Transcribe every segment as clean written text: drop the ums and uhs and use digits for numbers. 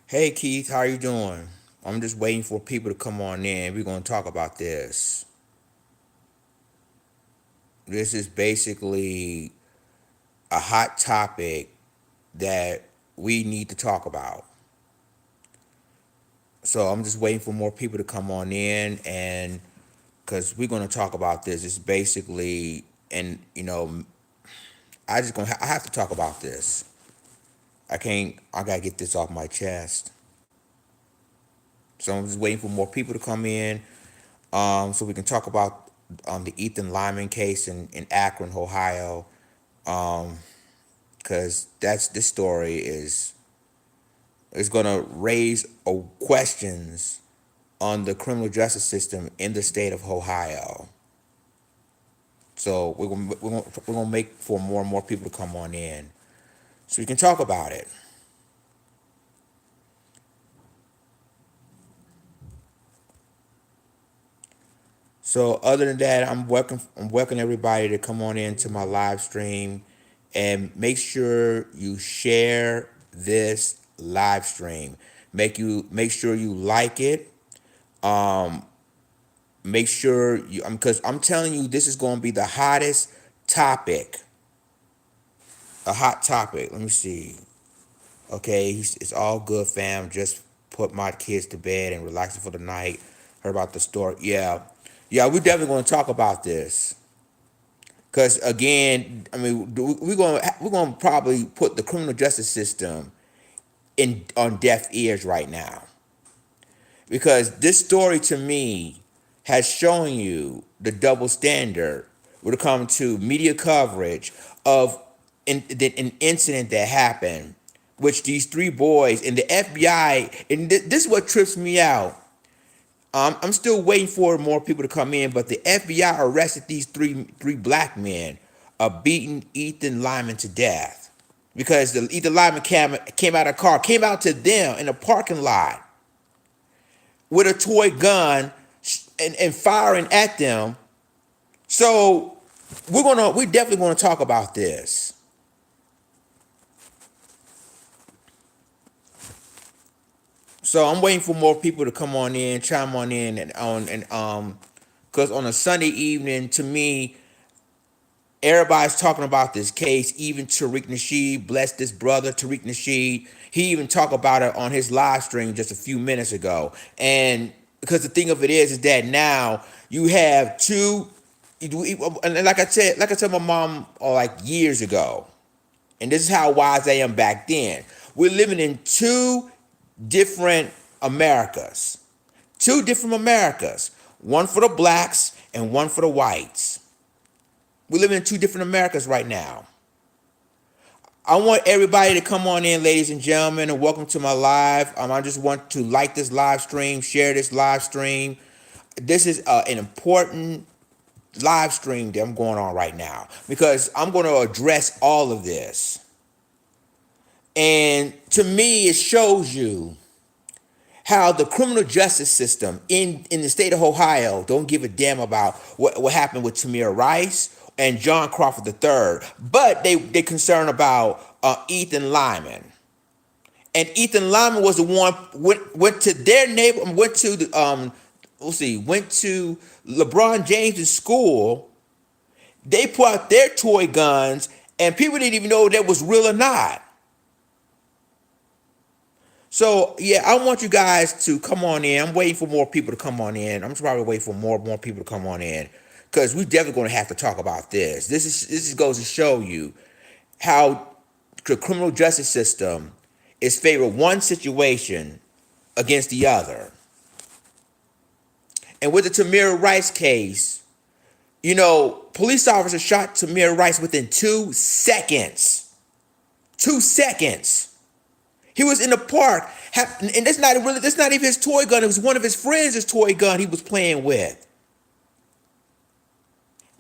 Hey Keith, how you doing? I'm just waiting for people to come on in. We're going to talk about this. This is basically a hot topic that we need to talk about. So I'm just waiting for more people to come on in, and because we're going to talk about this. It's basically, and I have to talk about this. I can't. I gotta get this off my chest. So I'm just waiting for more people to come in, so we can talk about the Ethan Lyman case in Akron, Ohio, because that's this story is gonna raise questions on the criminal justice system in the state of Ohio. So we're gonna make for more and more people to come on in, so we can talk about it. So other than that, I'm welcoming everybody to come on into my live stream, and make sure you share this live stream. Make sure you like it. Make sure you because I'm telling you this is going to be the hottest topic. A hot topic. Let me see. Okay, it's all good, fam. Just put my kids to bed and relaxing for the night. Heard about the story. Yeah, yeah. We're definitely going to talk about this. Because again, I mean, we're gonna probably put the criminal justice system in on deaf ears right now. Because this story to me has shown you the double standard when it comes to media coverage of an incident that happened, which these three boys and the FBI, and this is what trips me out. I'm still waiting for more people to come in, but the FBI arrested these three black men of beating Ethan Lyman to death because the Ethan Lyman came out of a car, came out to them in a parking lot with a toy gun and firing at them. So we're definitely gonna talk about this. So I'm waiting for more people to come on in, chime on in, because on a Sunday evening, to me, everybody's talking about this case. Even Tariq Nasheed, bless this brother, Tariq Nasheed. He even talked about it on his live stream just a few minutes ago. And because the thing of it is that now you have two, and like I said, my mom like years ago, and this is how wise I am back then. We're living in different Americas, two different Americas, one for the blacks and one for the whites. We live in two different Americas right now. I want everybody to come on in, ladies and gentlemen, and welcome to my live. I just want to like this live stream, share this live stream. This is an important live stream that I'm going on right now because I'm going to address all of this. And to me, it shows you how the criminal justice system in the state of Ohio don't give a damn about what happened with Tamir Rice and John Crawford III, but they concerned about Ethan Lyman. And Ethan Lyman was the one went to their neighbor, went to the went to LeBron James' school. They put out their toy guns, and people didn't even know if that was real or not. So yeah, I want you guys to come on in. I'm waiting for more people to come on in. I'm probably waiting for more people to come on in because we definitely going to have to talk about this. This goes to show you how the criminal justice system is favor one situation against the other. And with the Tamir Rice case, police officers shot Tamir Rice within 2 seconds. 2 seconds. He was in the park, and that's not even his toy gun. It was one of his friends' toy gun he was playing with.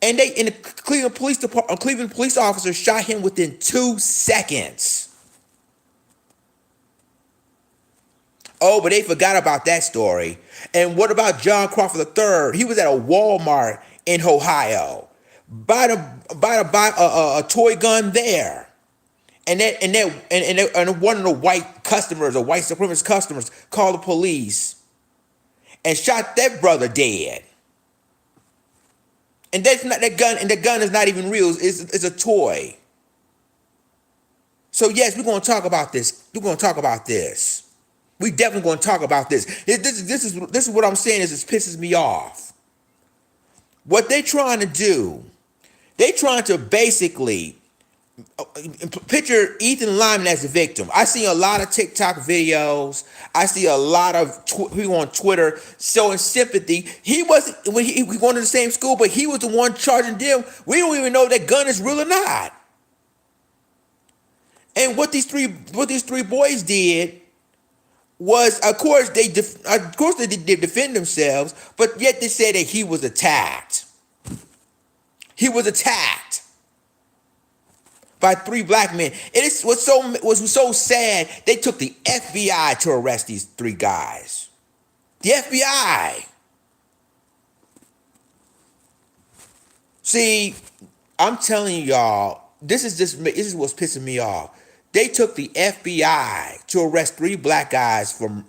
And the Cleveland police officers shot him within 2 seconds. Oh, but they forgot about that story. And what about John Crawford III? He was at a Walmart in Ohio, bought a toy gun there. And one of the white customers, or white supremacist customers, called the police and shot that brother dead. And that's not that gun, and the gun is not even real. It's a toy. So yes, we're going to talk about this. We're going to talk about this. We definitely going to talk about this. This is what I'm saying is it pisses me off. What they trying to do, they trying to basically picture Ethan Lyman as the victim. I see a lot of TikTok videos. I see a lot of people on Twitter showing sympathy. He wasn't when he went to the same school, but he was the one charging them. We don't even know if that gun is real or not. And what these three boys did was, of course, they defend themselves, but yet they said that he was attacked. He was attacked by three black men. It was so sad. They took the FBI to arrest these three guys. The FBI. See, I'm telling y'all, this is what's pissing me off. They took the FBI to arrest three black guys from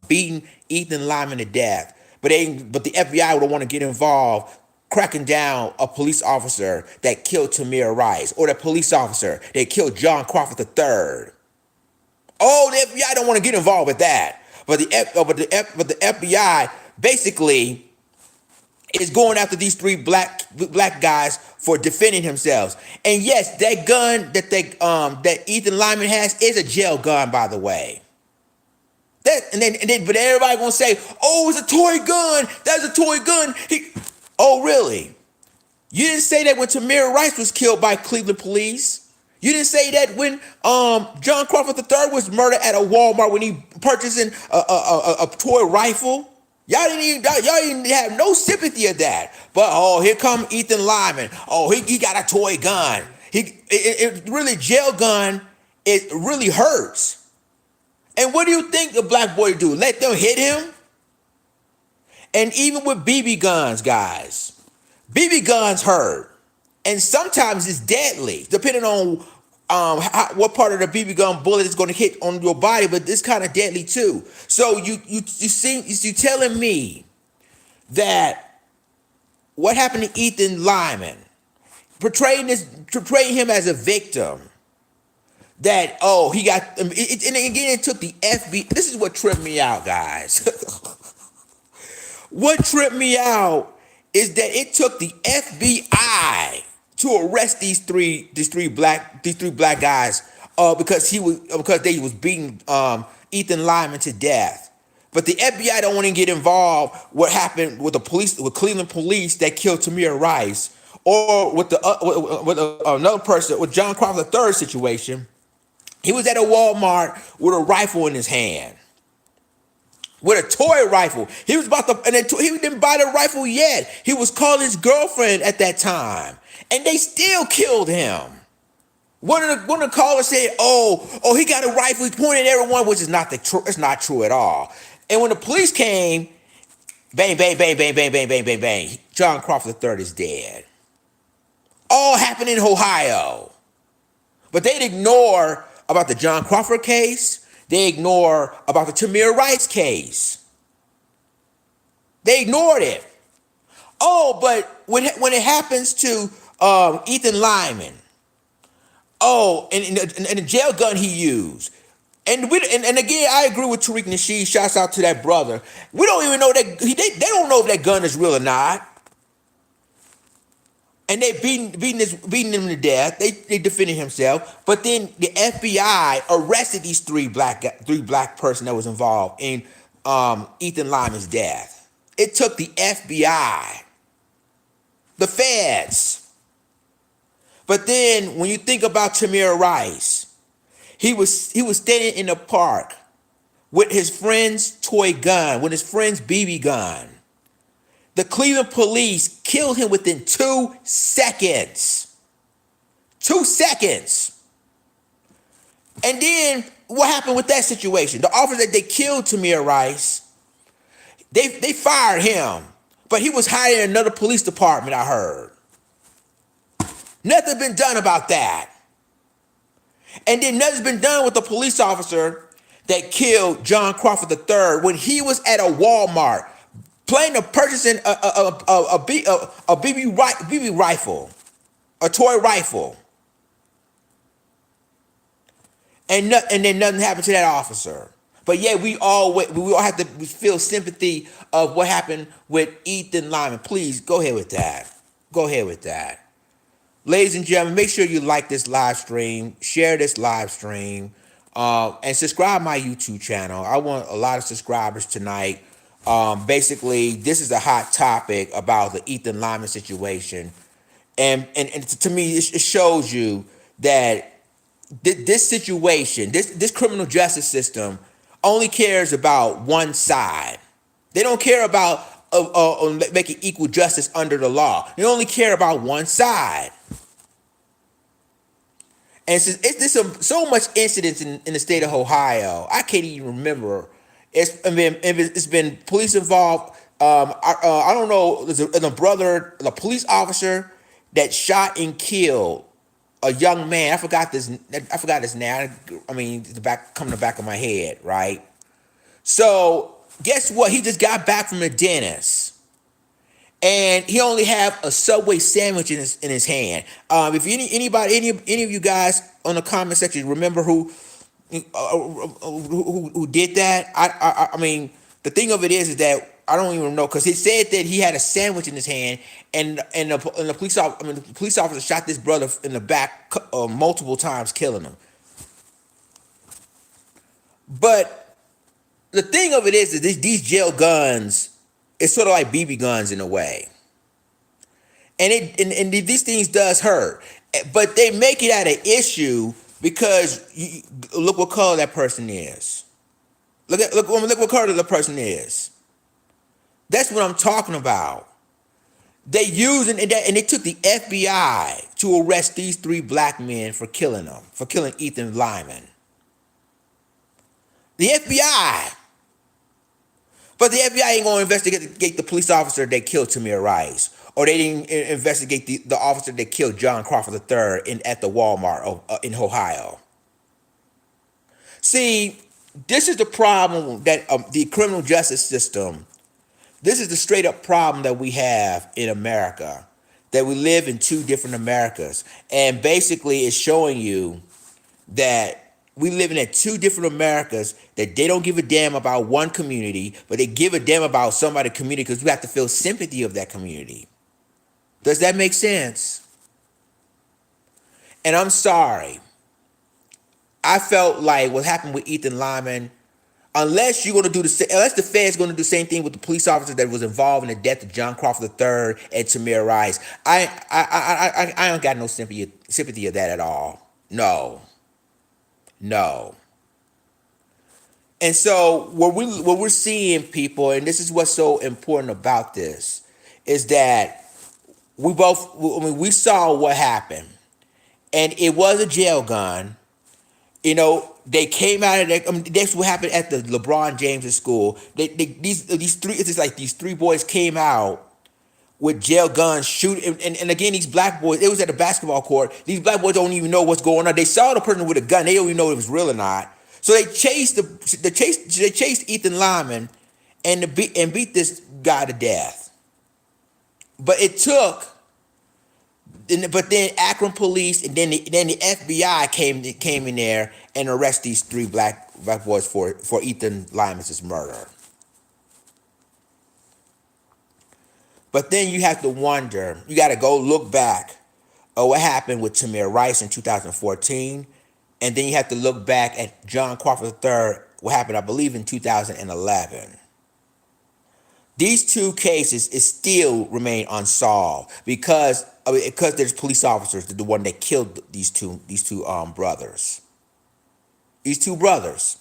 beating Ethan Lyman to death, but the FBI would want to get involved, cracking down a police officer that killed Tamir Rice, or the police officer that killed John Crawford III. Oh, the FBI don't want to get involved with that, but the FBI basically is going after these three black guys for defending themselves. And yes, that gun that Ethan Lyman has is a jail gun, by the way. But everybody gonna say, "Oh, it's a toy gun. That's a toy gun." Oh, really? You didn't say that when Tamir Rice was killed by Cleveland police. You didn't say that when John Crawford III was murdered at a Walmart when he purchasing a toy rifle. Y'all didn't have no sympathy of that. But here come Ethan Lyman. Oh, he got a toy gun. It really, jail gun, it really hurts. And what do you think the black boy do? Let them hit him? And even with BB guns, guys, BB guns hurt. And sometimes it's deadly, depending on what part of the BB gun bullet is going to hit on your body, but it's kind of deadly too. So you telling me that what happened to Ethan Lyman, portraying him as a victim, that he got, and again it took the FBI. This is what tripped me out, guys. What tripped me out is that it took the FBI to arrest these three black guys because they was beating Ethan Lyman to death. But the FBI don't want to get involved. What happened with with Cleveland police that killed Tamir Rice, or with another person with John Crawford III situation? He was at a Walmart with a rifle in his hand. With a toy rifle. He was he didn't buy the rifle yet. He was calling his girlfriend at that time. And they still killed him. One of the callers said, oh, he got a rifle. He's pointing at everyone, which is it's not true at all. And when the police came, bang, bang, bang, bang, bang, bang, bang, bang, bang. John Crawford III is dead. All happened in Ohio. But they'd ignore about the John Crawford case. They ignore about the Tamir Rice case. They ignored it. Oh, but when it happens to Ethan Lyman, and the jail gun he used, and again, I agree with Tariq Nasheed. Shouts out to that brother. We don't even know that they don't know if that gun is real or not. And they beating him to death. They defended himself. But then the FBI arrested these three black person that was involved in Ethan Lyman's death. It took the FBI, the feds. But then when you think about Tamir Rice, he was standing in the park with his friend's toy gun, with his friend's BB gun. The Cleveland police killed him within 2 seconds. 2 seconds. And then what happened with that situation? The officer that they killed Tamir Rice, they fired him. But he was hired in another police department, I heard. Nothing been done about that. And then nothing's been done with the police officer that killed John Crawford III when he was at a Walmart planning to purchasing BB rifle, a toy rifle, and then nothing happened to that officer. But yeah, we all have to feel sympathy of what happened with Ethan Lyman. Please go ahead with that. Go ahead with that. Ladies and gentlemen, make sure you like this live stream, share this live stream, and subscribe my YouTube channel. I want a lot of subscribers tonight. Basically, this is a hot topic about the Ethan Lyman situation, and to me, it shows you that this situation, this criminal justice system, only cares about one side. They don't care about making equal justice under the law. They only care about one side. And since there's so much incidents in the state of Ohio, I can't even remember. It's been police involved. I don't know. There's a brother, the police officer that shot and killed a young man. I forgot this. I forgot his name. I mean, coming the back of my head, right? So guess what? He just got back from the dentist, and he only have a Subway sandwich in his hand. If any of you guys on the comment section remember who did that, I mean, the thing of it is that I don't even know, because he said that he had a sandwich in his hand, and the police officer shot this brother in the back multiple times, killing him. But the thing of it is that these jail guns, it's sort of like BB guns in a way, and these things does hurt, but they make it at an issue because look what color that person is. Look what color the person is. That's what I'm talking about. They used and they took the FBI to arrest these 3 black men for killing Ethan Lyman. The FBI. But the FBI ain't gonna investigate the police officer that killed Tamir Rice, or they didn't investigate the officer that killed John Crawford III at the Walmart in Ohio. See, this is the problem that the criminal justice system. This is the straight up problem that we have in America, that we live in 2 different Americas. And basically it's showing you that we live in 2 different Americas, that they don't give a damn about one community, but they give a damn about somebody's community because we have to feel sympathy of that community. Does that make sense? And I'm sorry. I felt like what happened with Ethan Lyman, unless the Fed's going to do the same thing with the police officer that was involved in the death of John Crawford III and Tamir Rice, I don't got no sympathy of that at all. No. And so what we're seeing, people, and this is what's so important about this, is that we saw what happened, and it was a jail gun. You know, they came out of that. That's what happened at the LeBron James school. These 3 boys came out with jail guns shooting, and again, these black boys. It was at the basketball court. These black boys don't even know what's going on. They saw the person with a gun. They don't even know if it was real or not. So they chased Ethan Lyman and beat this guy to death. But it took. But then Akron police and then the FBI came in there and arrested these 3 black boys for Ethan Lyman's murder. But then you have to wonder, you got to go look back at what happened with Tamir Rice in 2014, and then you have to look back at John Crawford III, what happened, I believe, in 2011. These 2 cases still remain unsolved because there's police officers, the one that killed these two brothers. These 2 brothers.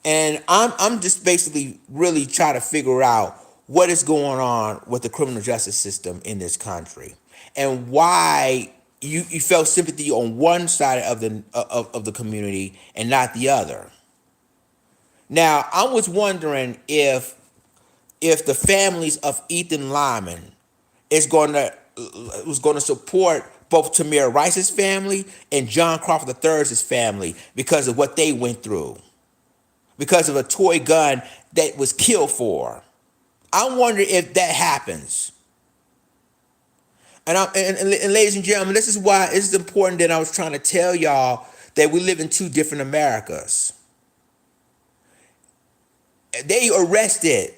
And I'm just basically really trying to figure out what is going on with the criminal justice system in this country, and why you felt sympathy on one side of the community and not the other. Now, I was wondering if the families of Ethan Lyman was going to support both Tamir Rice's family and John Crawford III's family because of what they went through, because of a toy gun that was killed for. I wonder if that happens. And ladies and gentlemen, this is why it's important that I was trying to tell y'all that we live in two different Americas. They arrested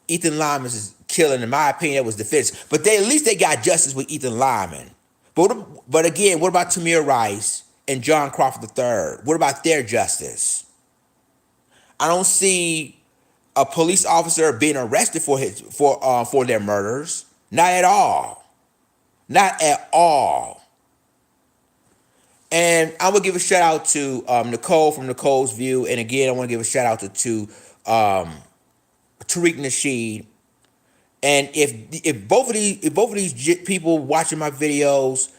Ethan Lyman's killing, in my opinion, that was defense. But at least they got justice with Ethan Lyman. But again, what about Tamir Rice and John Crawford III? What about their justice? I don't see a police officer being arrested for their murders. Not at all. Not at all. And I would give a shout out to Nicole from Nicole's View, and again, I want to give a shout out to Tariq Nasheed. And if both of these people watching my videos,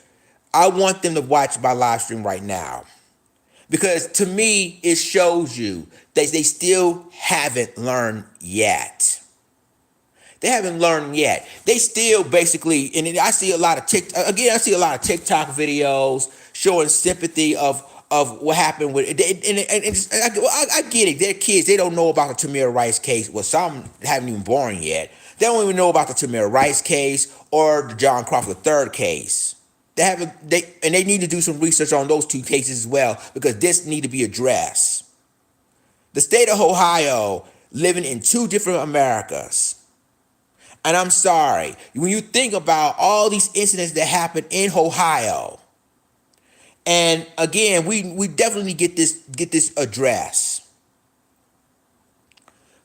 I want them to watch my live stream right now, because to me it shows you that they still haven't learned yet. They haven't learned yet. They still basically, and I see a lot of TikTok videos showing sympathy of what happened with it. I get it. They're kids. They don't know about the Tamir Rice case. Well, some haven't even born yet. They don't even know about the Tamir Rice case or the John Crawford III case. They need to do some research on those two cases as well, because this need to be addressed. The state of Ohio living in two different Americas. And I'm sorry, when you think about all these incidents that happened in Ohio, and again, we definitely get this addressed.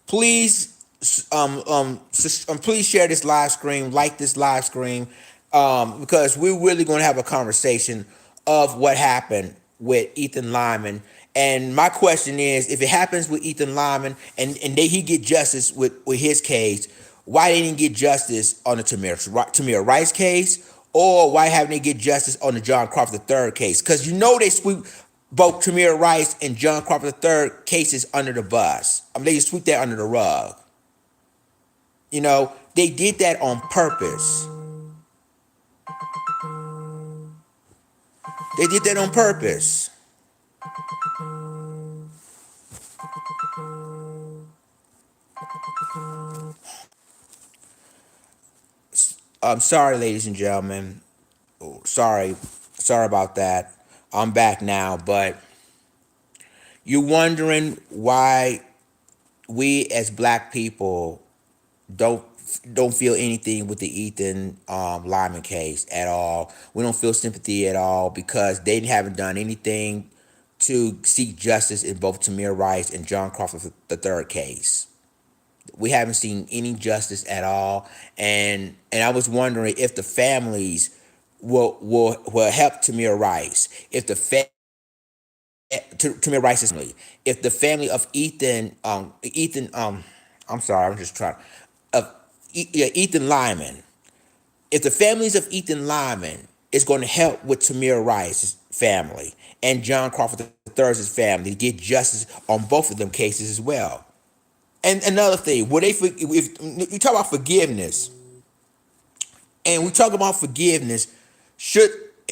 Please, please share this live stream, like this live stream, because we're really going to have a conversation of what happened with Ethan Lyman. And my question is, if it happens with Ethan Lyman and he get justice with his case, why they didn't get justice on the Tamir Rice case, or why haven't they get justice on the John Crawford III case? Because you know they sweep both Tamir Rice and John Crawford III cases under the bus. I mean, they just sweep that under the rug. You know, they did that on purpose. They did that on purpose. I'm sorry, ladies and gentlemen. Oh, sorry about that. I'm back now, but you're wondering why we as black people don't feel anything with the Ethan Lyman case at all. We don't feel sympathy at all because they haven't done anything to seek justice in both Tamir Rice and John Crawford III case. We haven't seen any justice at all, and I was wondering if the families will help Tamir Rice, if Tamir Rice's family, if the family of I'm sorry, I'm just trying of Ethan Lyman, if the families of Ethan Lyman is going to help with Tamir Rice's family and John Crawford III's family to get justice on both of them cases as well. And another thing, if we talk about forgiveness,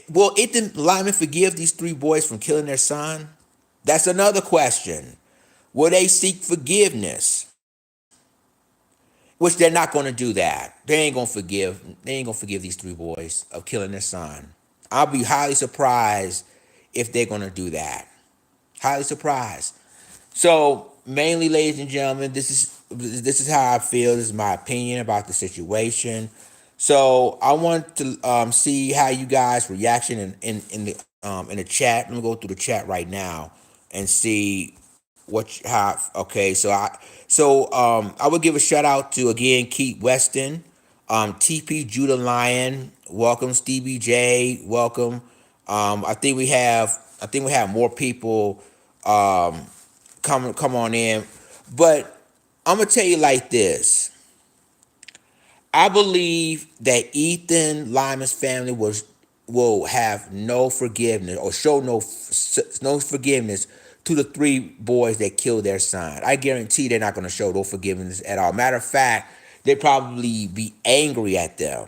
will Ethan Lyman forgive these three boys from killing their son? That's another question. Will they seek forgiveness? Which they're not going to do that. They ain't going to forgive these three boys of killing their son. I'll be highly surprised if they're going to do that. Highly surprised. So mainly, ladies and gentlemen, this is how I feel. This is my opinion about the situation. So I want to see how you guys' reaction in the chat. Let me go through the chat right now and see how. Okay, I would give a shout out to, again, Keith Weston, TP Judah Lion, welcome. Stevie J, welcome. I think we have more people come on in, but I'm gonna tell you like this. I believe that Ethan Lyman's family will have no forgiveness, or show no forgiveness to the three boys that killed their son. I guarantee they're not going to show no forgiveness at all. Matter of fact, they probably be angry at them.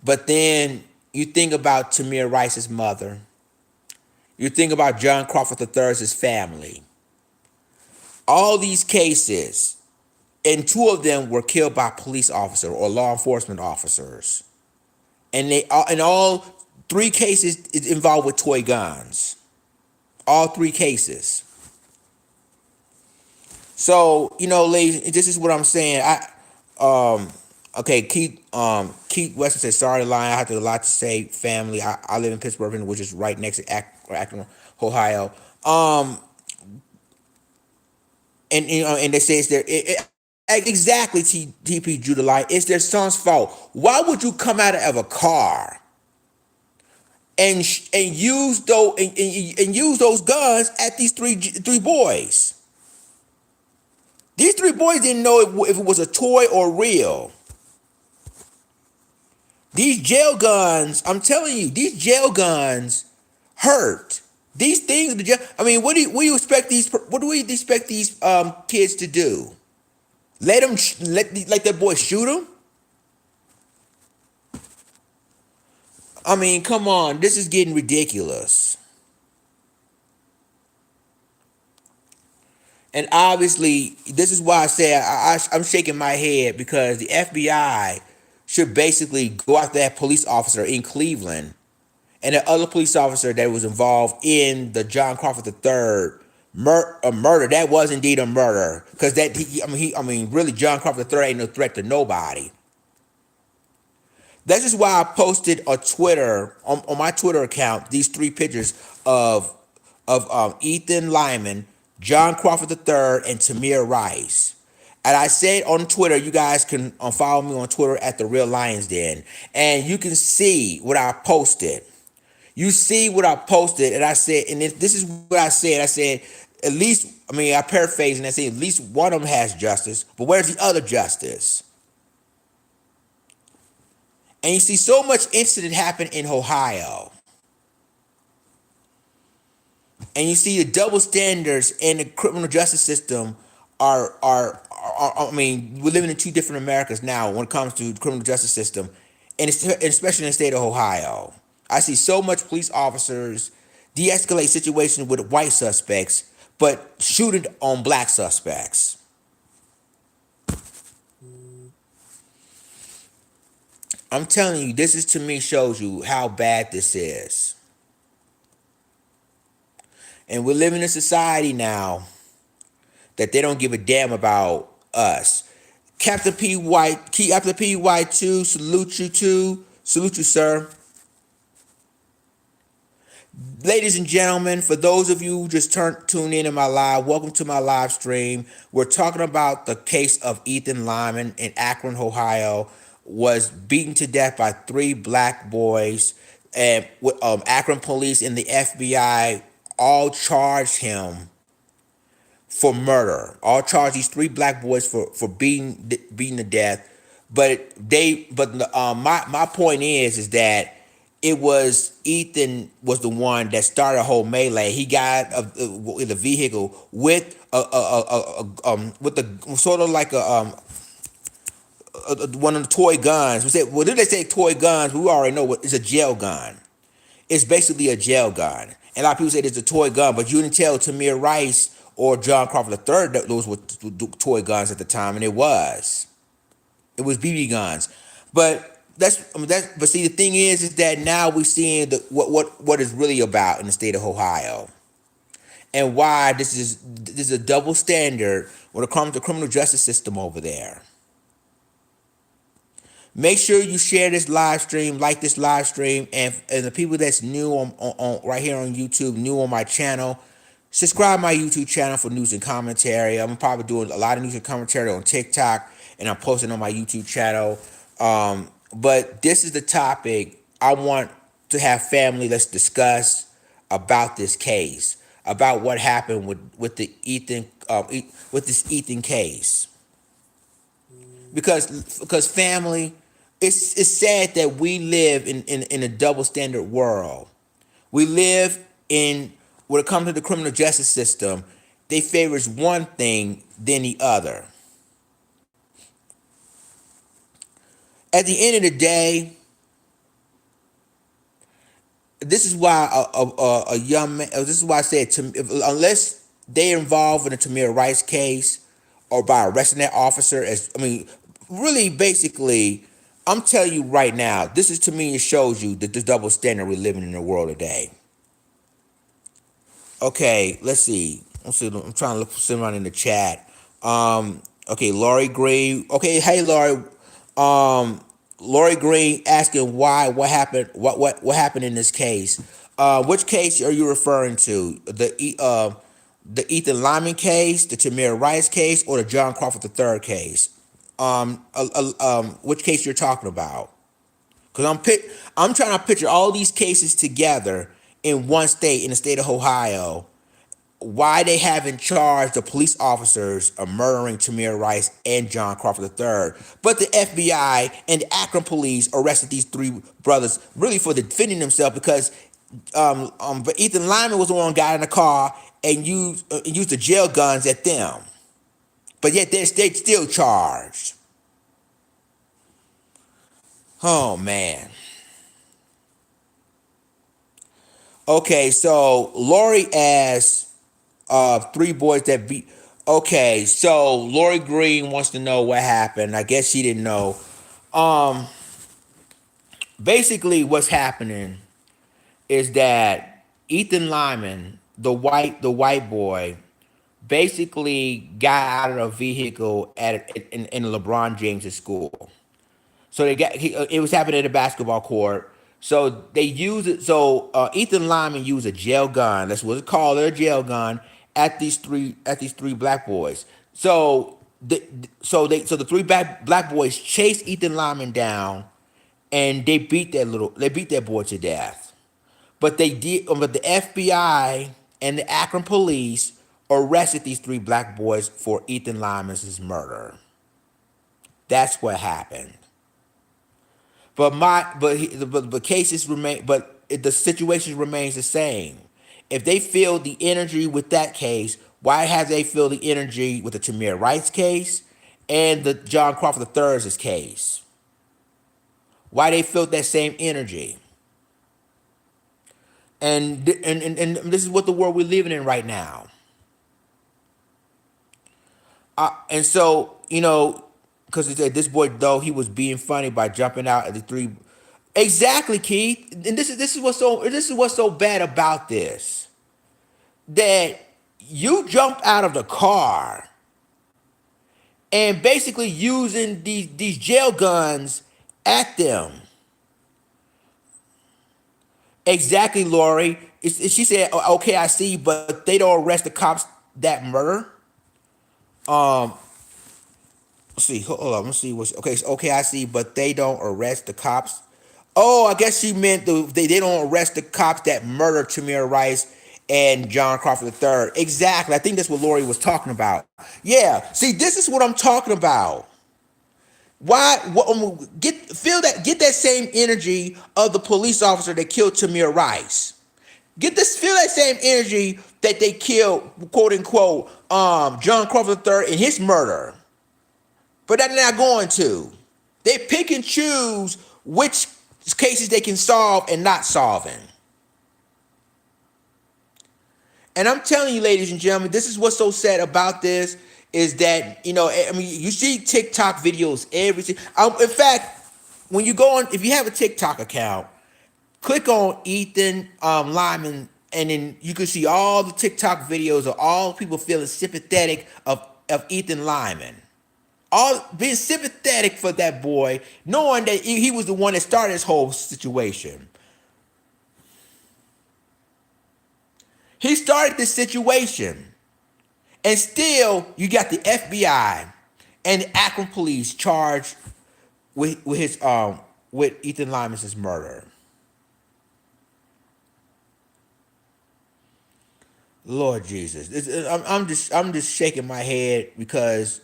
But then you think about Tamir Rice's mother. You think about John Crawford III's family. All these cases, and two of them were killed by police officer or law enforcement officers, and all three cases is involved with toy guns. All three cases. So ladies, this is what I'm saying. Okay, Keith Weston says, sorry, Lion, I have a lot to say, family. I live in Pittsburgh, which is right next to Akron, Ohio. And they say it's exactly TP Judah. It's their son's fault. Why would you come out of a car and use those guns at these three boys? These three boys didn't know if it was a toy or real. These jail guns, I'm telling you, these jail guns hurt. These things, I mean, what do you expect these? What do we expect these kids to do? Let that boy shoot them? I mean, come on, this is getting ridiculous. And obviously, this is why I say I'm shaking my head, because the FBI should basically go after that police officer in Cleveland and the other police officer that was involved in the John Crawford III murder. That was indeed a murder, because really, John Crawford III ain't no threat to nobody. That's just why I posted on Twitter, on my Twitter account, these three pictures of Ethan Limimg, John Crawford III, and Tamir Rice. And I said on Twitter, you guys can follow me on Twitter at The Real Lions Den, and you can see what I posted. You see what I posted, and I said, and this is what I said. I said, at least, I paraphrased, and I said, at least one of them has justice, but where's the other justice? And you see so much incident happen in Ohio. And you see the double standards in the criminal justice system are we're living in two different Americas now when it comes to the criminal justice system, and especially in the state of Ohio. I see so much police officers de-escalate situations with white suspects, but shooting on black suspects. I'm telling you, this is, to me, shows you how bad this is. And we're living in a society now that they don't give a damn about us. Captain P. White, Captain P. White 2, salute you too. Salute you, sir. Ladies and gentlemen, for those of you who just tuned in my live, welcome to my live stream. We're talking about the case of Ethan Limimg in Akron, Ohio, was beaten to death by three black boys, and Akron police and the FBI all charged him for murder. All charged these three black boys for beating to death. My point is that it was Ethan was the one that started a whole melee. He got in a vehicle with with the sort of like one of the toy guns. We said, well, did they say toy guns? We already know what it's a jail gun. It's basically a jail gun. And a lot of people say it's a toy gun, but you didn't tell Tamir Rice or John Crawford III that those were toy guns at the time, and it was BB guns. But but see, the thing is that now we're seeing what it's really about in the state of Ohio, and why this is a double standard when it comes to the criminal justice system over there. Make sure you share this live stream, like this live stream, and the people that's new on right here on YouTube, new on my channel, subscribe my YouTube channel for news and commentary. I'm probably doing a lot of news and commentary on TikTok, and I'm posting on my YouTube channel. But this is the topic I want to have family. Let's discuss about this case, about what happened with the Ethan with this Ethan case. Because family, it's sad that we live in a double standard world. We live in, when it comes to the criminal justice system, they favors one thing than the other. At the end of the day, This is why a young man. This is why I said unless they involved in the Tamir Rice case or by arresting that officer, as I mean, really, basically, I'm telling you right now, this is to me it shows you that the double standard we're living in the world today. Okay, let's see. I'm trying to look for someone in the chat. Okay, Laurie Green. Okay, hey Laurie. Um, Laurie Green asking why, what happened, what happened in this case. Which case are you referring to? The Ethan Limimg case, the Tamir Rice case, or the John Crawford III case? Which case you're talking about? Because I'm trying to picture all these cases together in one state, in the state of Ohio, why they haven't charged the police officers of murdering Tamir Rice and John Crawford III. But the FBI and the Akron police arrested these three brothers really for defending themselves because but Ethan Lyman was the one who got in the car and used the jail guns at them. But yet they still charged. Oh man. Okay, so Lori asked three boys that beat. Okay, so Lori Green wants to know what happened. I guess she didn't know. Um, Basically, what's happening is that Ethan Lyman, the white boy, basically got out of a vehicle in LeBron James's school. So it was happening at a basketball court. So they use it. So Ethan Lyman used a jail gun. That's what it's called, a jail gun at these three black boys. So the three black boys chased Ethan Lyman down, and they beat that boy to death. But the FBI and the Akron police arrested these three black boys for Ethan Lyman's murder. That's what happened. But cases remain. The situation remains the same. If they feel the energy with that case, why have they feel the energy with the Tamir Rice case and the John Crawford III's case? Why they felt that same energy? And this is what the world we're living in right now. And so, because he said this boy though he was being funny by jumping out at the three. Exactly, Keith. And this is what's so bad about this. That you jumped out of the car and basically using these jail guns at them. Exactly, Lori. She said, "Okay, I see, but they don't arrest the cops that murder." Um, let's see. Hold on. Let's see what's okay. Okay, I see, but they don't arrest the cops. Oh, I guess she meant they don't arrest the cops that murdered Tamir Rice and John Crawford III. Exactly. I think that's what Lori was talking about. Yeah. See, this is what I'm talking about. Why? Get that same energy of the police officer that killed Tamir Rice. Feel that same energy that they killed, quote unquote, John Crawford III in his murder. But they're not going to. They pick and choose which cases they can solve and not solving. And I'm telling you, ladies and gentlemen, this is what's so sad about this is that I mean, you see TikTok videos in fact, when you go on, if you have a TikTok account, click on Ethan Lyman, and then you can see all the TikTok videos of all people feeling sympathetic of Ethan Lyman. All being sympathetic for that boy, knowing that he was the one that started this whole situation. He started this situation. And still, you got the FBI and the Akron police charged with Ethan Lyman's murder. Lord Jesus, I'm just shaking my head because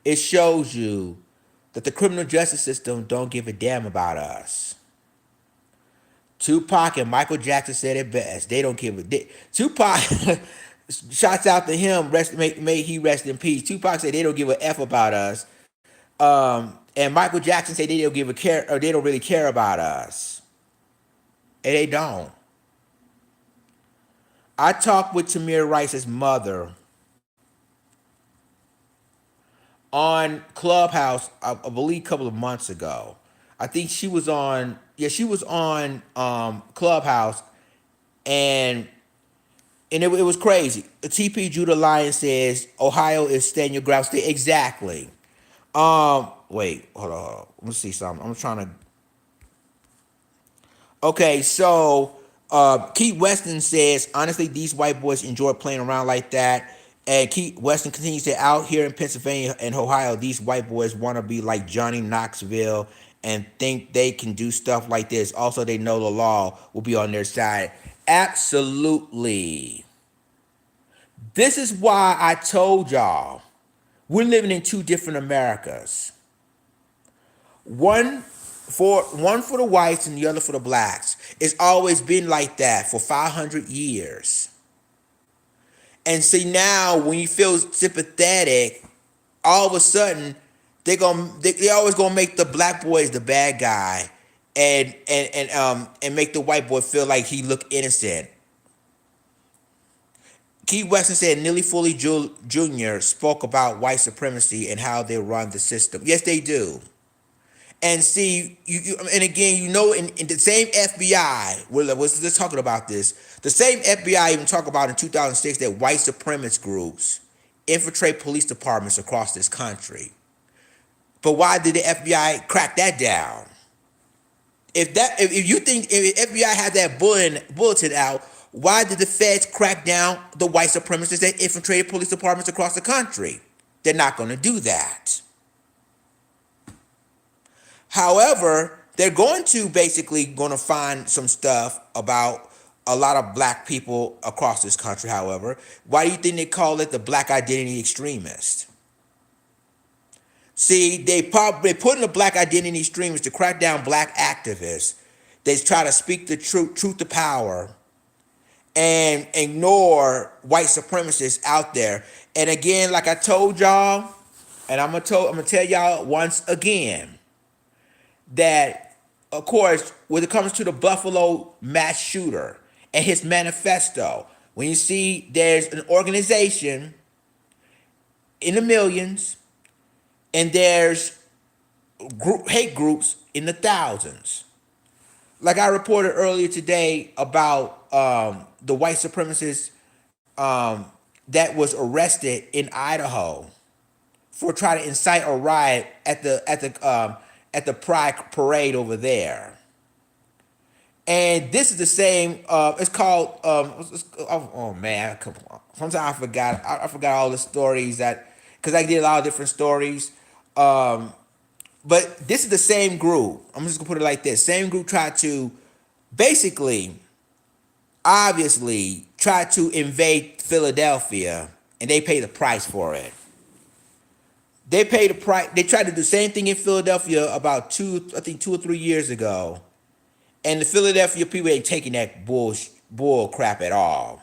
it shows you that the criminal justice system don't give a damn about us. Tupac and Michael Jackson said it best. They don't give a Tupac shouts out to him. May he rest in peace. Tupac said they don't give a f about us. And Michael Jackson said they don't give a care or they don't really care about us. And they don't. I talked with Tamir Rice's mother on Clubhouse, I believe, a couple of months ago. I think she was on, yeah, she was on Clubhouse, and it was crazy. TP Judah Lion says Ohio is stand your ground state. Exactly. Wait, hold on. Let me see something. I'm trying to. Okay, so Keith Weston says, honestly, these white boys enjoy playing around like that. And Keith Weston continues to out here in Pennsylvania and Ohio, these white boys want to be like Johnny Knoxville and think they can do stuff like this. Also, they know the law will be on their side. Absolutely. This is why I told y'all we're living in two different Americas. One for the whites and the other for the blacks. It's always been like that for 500 years. And see now when you feel sympathetic, all of a sudden they always gonna make the black boys the bad guy and make the white boy feel like he look innocent. Keith Weston said Neely Foley Jr. spoke about white supremacy and how they run the system. Yes, they do. And see, and again, in the same FBI, was just talking about this. The same FBI even talked about in 2006 that white supremacist groups infiltrate police departments across this country. But why did the FBI crack that down? If you think if FBI had that bulletin out, why did the feds crack down the white supremacists that infiltrated police departments across the country? They're not going to do that. However, they're going to find some stuff about a lot of black people across this country. However, why do you think they call it the black identity extremist? See, they put in the black identity extremists to crack down black activists. They try to speak the truth to power and ignore white supremacists out there. And again, like I told y'all, and I'm gonna tell y'all once again, that of course, when it comes to the Buffalo mass shooter and his manifesto, when you see there's an organization in the millions and there's hate groups in the thousands. Like I reported earlier today about the white supremacist that was arrested in Idaho for trying to incite a riot at the Pride parade over there. And this is the same. It's called. Oh man, sometimes I forgot. I forgot all the stories that because I did a lot of different stories. But this is the same group. I'm just gonna put it like this: same group tried to, basically, obviously, try to invade Philadelphia, and they pay the price for it. They paid the price. They tried to do the same thing in Philadelphia about 2 or 3 years ago, and the Philadelphia people ain't taking that bull crap at all.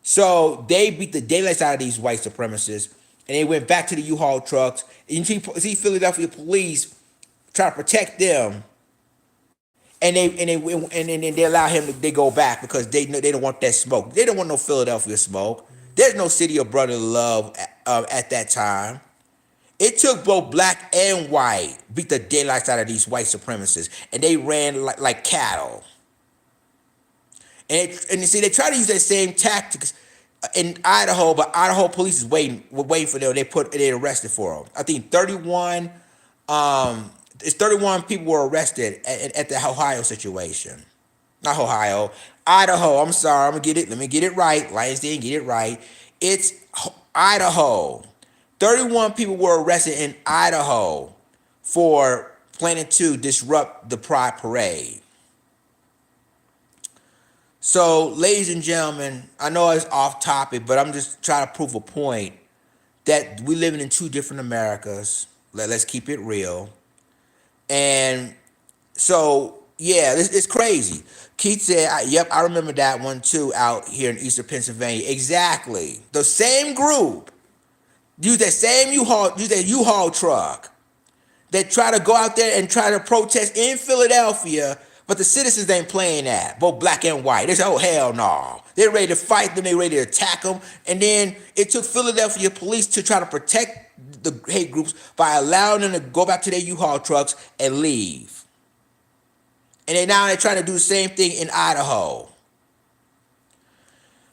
So they beat the daylights out of these white supremacists, and they went back to the U-Haul trucks. And you see Philadelphia police try to protect them, and they allow him to they go back because they don't want that smoke. They don't want no Philadelphia smoke. There's no city of brotherly love at that time. It took both black and white beat the daylights out of these white supremacists, and they ran like cattle. And you see, they try to use that same tactics in Idaho, but Idaho police is waiting for them. They arrested for them. I think 31. It's 31 people were arrested at the Ohio situation. Not Ohio, Idaho. I'm sorry. Let me get it right. Lions didn't get it right. It's Idaho. 31 people were arrested in Idaho for planning to disrupt the Pride parade. So, ladies and gentlemen, I know it's off topic, but I'm just trying to prove a point that we living in two different Americas. Let's keep it real. And so, yeah, it's crazy. Keith said, yep, I remember that one too out here in Eastern Pennsylvania. Exactly. The same group use that same U-Haul truck that try to go out there and try to protest in Philadelphia, but the citizens ain't playing that, both black and white. They say, oh, hell no. They're ready to fight them. They're ready to attack them. And then it took Philadelphia police to try to protect the hate groups by allowing them to go back to their U-Haul trucks and leave. And then now they're trying to do the same thing in Idaho.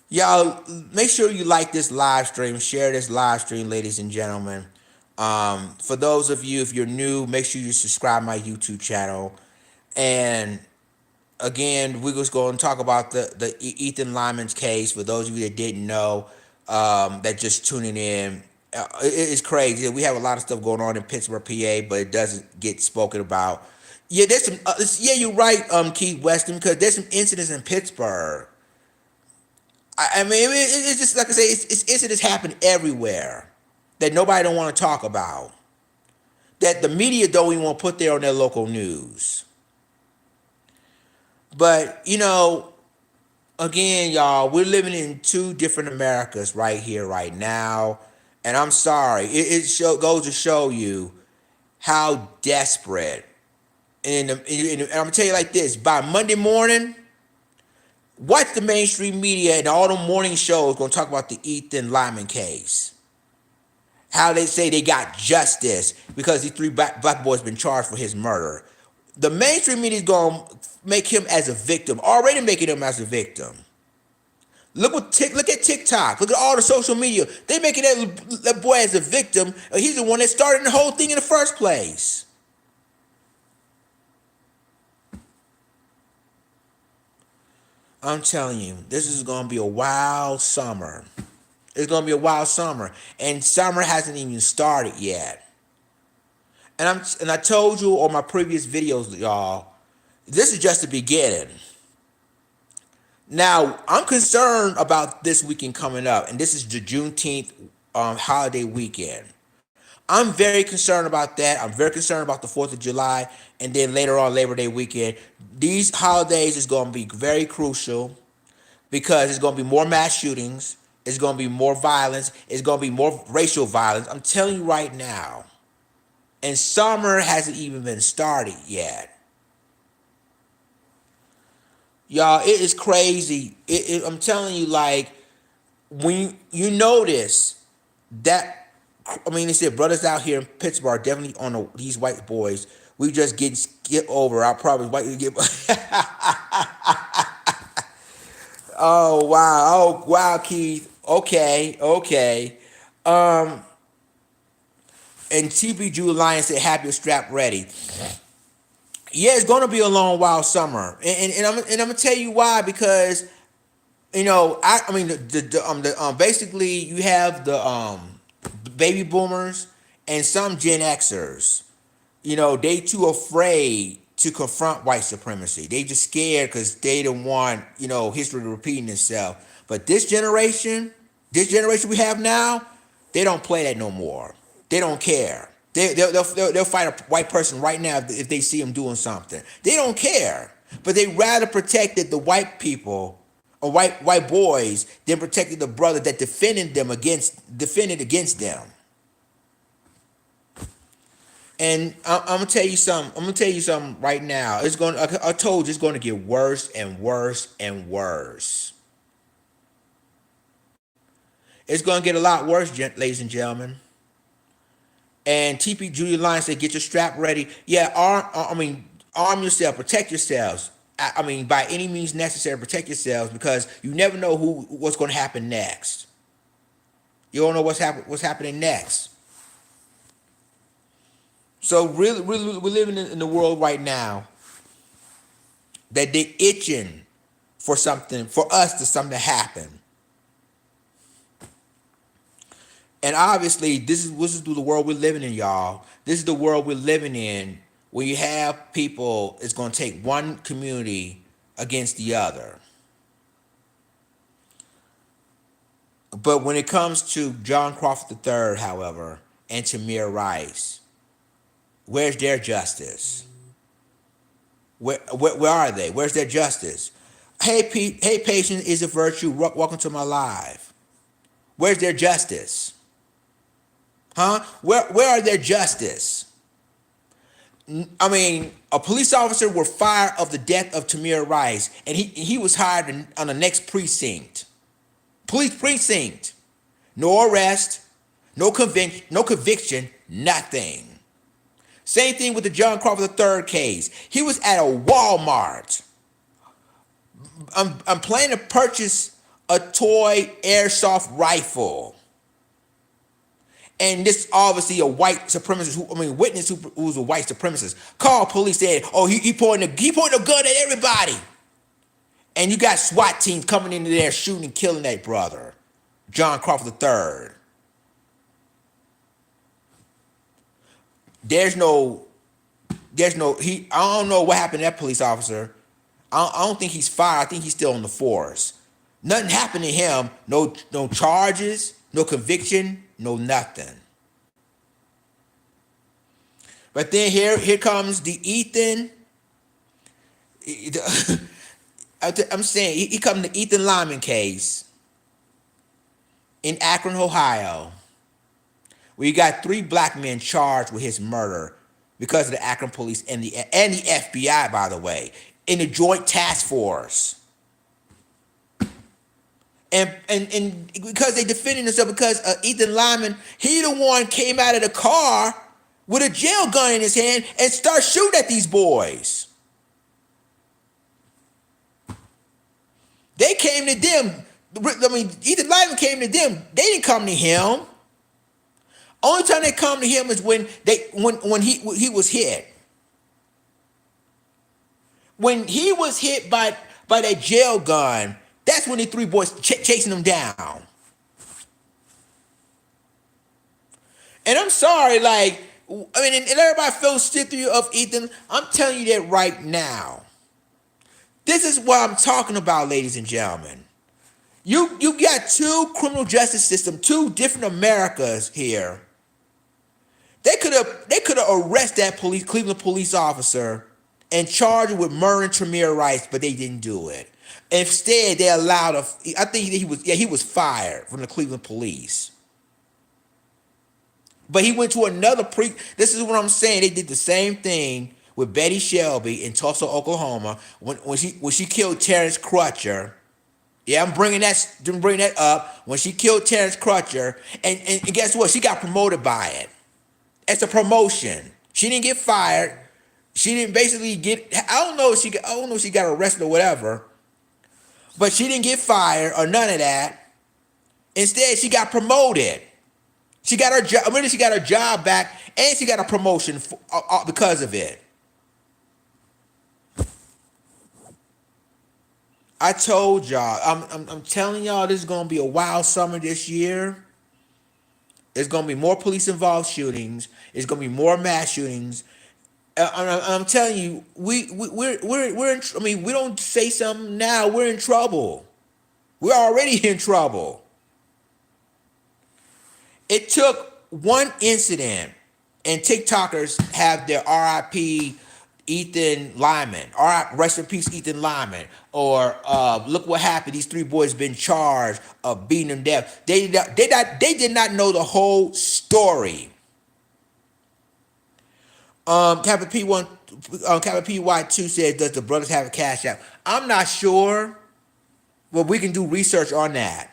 Y'all, make sure you like this live stream, share this live stream, ladies and gentlemen. For those of you, if you're new, make sure you subscribe to my YouTube channel. And again, we're just going to talk about the Ethan Limimg's case. For those of you that didn't know, that just tuning in, it's crazy. We have a lot of stuff going on in Pittsburgh, PA, but it doesn't get spoken about. Yeah, there's some. Yeah, you're right, Keith Weston, because there's some incidents in Pittsburgh. I mean, it's just like I say, it's incidents happen everywhere that nobody don't want to talk about, that the media don't even want to put there on their local news. But again, y'all, we're living in two different Americas right here, right now, and I'm sorry, it goes to show you how desperate. And I'm gonna tell you like this: by Monday morning, watch the mainstream media and all the morning shows gonna talk about the Ethan Limimg case. How they say they got justice because these three black boys been charged for his murder. The mainstream media is gonna make him as a victim, already making him as a victim. Look at TikTok. Look at all the social media. They making that boy as a victim. He's the one that started the whole thing in the first place. I'm telling you, this is going to be a wild summer. It's going to be a wild summer. And summer hasn't even started yet. And I told you on my previous videos, y'all, this is just the beginning. Now, I'm concerned about this weekend coming up. And this is the Juneteenth holiday weekend. I'm very concerned about that. I'm very concerned about the 4th of July. And then later on, Labor Day weekend. These holidays is going to be very crucial because it's going to be more mass shootings. It's going to be more violence. It's going to be more racial violence. I'm telling you right now. And summer hasn't even been started yet. Y'all, it is crazy. I'm telling you, like, when you notice that, I mean, they said brothers out here in Pittsburgh definitely on these white boys. We just getting skipped over. I probably white get. Oh wow, Keith. Okay. And TP Drew Alliance said, "Have your strap ready." Yeah, it's gonna be a long, wild summer, and I'm gonna tell you why, because I mean basically you have the baby boomers and some Gen Xers. They too afraid to confront white supremacy. They just scared because they don't want history repeating itself. But this generation we have now, they don't play that no more. They don't care. They'll fight a white person right now if they see them doing something. They don't care, but they rather protected the white people or white boys than protected the brother that defended against them. And I'm gonna tell you something. I'm gonna tell you something right now. I told you it's going to get worse and worse and worse. It's going to get a lot worse, ladies and gentlemen. And TP Junior Line said, "Get your strap ready." Yeah, arm yourself, protect yourselves. I mean, by any means necessary, protect yourselves because you never know what's going to happen next. You don't know what's happening next. So really, we're living in the world right now that they're itching for something, for something to happen. And obviously, this is the world we're living in, y'all. This is the world we're living in where you have people, it's going to take one community against the other. But when it comes to John Crawford III, however, and Tamir Rice, where's their justice? Where are they? Where's their justice? Hey, patience is a virtue. Welcome to my live. Where's their justice? Huh? Where are their justice? I mean, a police officer were fired of the death of Tamir Rice, and he was hired on the next police precinct. No arrest, no conviction, nothing. Same thing with the John Crawford III case. He was at a Walmart. I'm planning to purchase a toy airsoft rifle. And this obviously a white supremacist, witness who's a white supremacist. Called police, said, "Oh, he pointed a gun at everybody." And you got SWAT teams coming into there shooting and killing that brother, John Crawford III. There's no, I don't know what happened to that police officer. I don't think he's fired. I think he's still on the force. Nothing happened to him. No charges, no conviction, no nothing. But then here comes the Ethan. I'm saying he comes the Ethan Limimg case in Akron, Ohio, where you got 3 black men charged with his murder because of the Akron police and the FBI, by the way, in the joint task force. And because they defended themselves, because Ethan Limimg, he the one came out of the car with a jail gun in his hand and start shooting at these boys. They came to them. Ethan Limimg came to them. They didn't come to him. Only time they come to him is when he was hit. When he was hit by that jail gun, that's when the 3 boys chasing him down. And I'm sorry, and everybody feels sympathy of Ethan. I'm telling you that right now. This is what I'm talking about, ladies and gentlemen. You got 2 criminal justice systems, 2 different Americas here. They could have arrested that Cleveland police officer and charged him with murdering Tamir Rice, but they didn't do it. Instead, they allowed I think he was fired from the Cleveland police. But he went to another this is what I'm saying. They did the same thing with Betty Shelby in Tulsa, Oklahoma, when she killed Terrence Crutcher. Yeah, I'm bringing that up. When she killed Terrence Crutcher, and guess what? She got promoted by it. It's a promotion. She didn't get fired. She didn't basically get. I don't know if she got arrested or whatever. But she didn't get fired or none of that. Instead, she got promoted. She got her job. She got her job back, and she got a promotion because of it. I told y'all. I'm telling y'all, this is gonna be a wild summer this year. There's gonna be more police-involved shootings. It's gonna be more mass shootings. I'm telling you, we're in. We don't say something now, we're in trouble. We're already in trouble. It took one incident, and TikTokers have their RIP Ethan Limimg, rest in peace Ethan Limimg, or look what happened. These 3 boys been charged of beating them death. They did not know the whole story. Kappa PY2 says, does the brothers have a cash app? I'm not sure, but we can do research on that.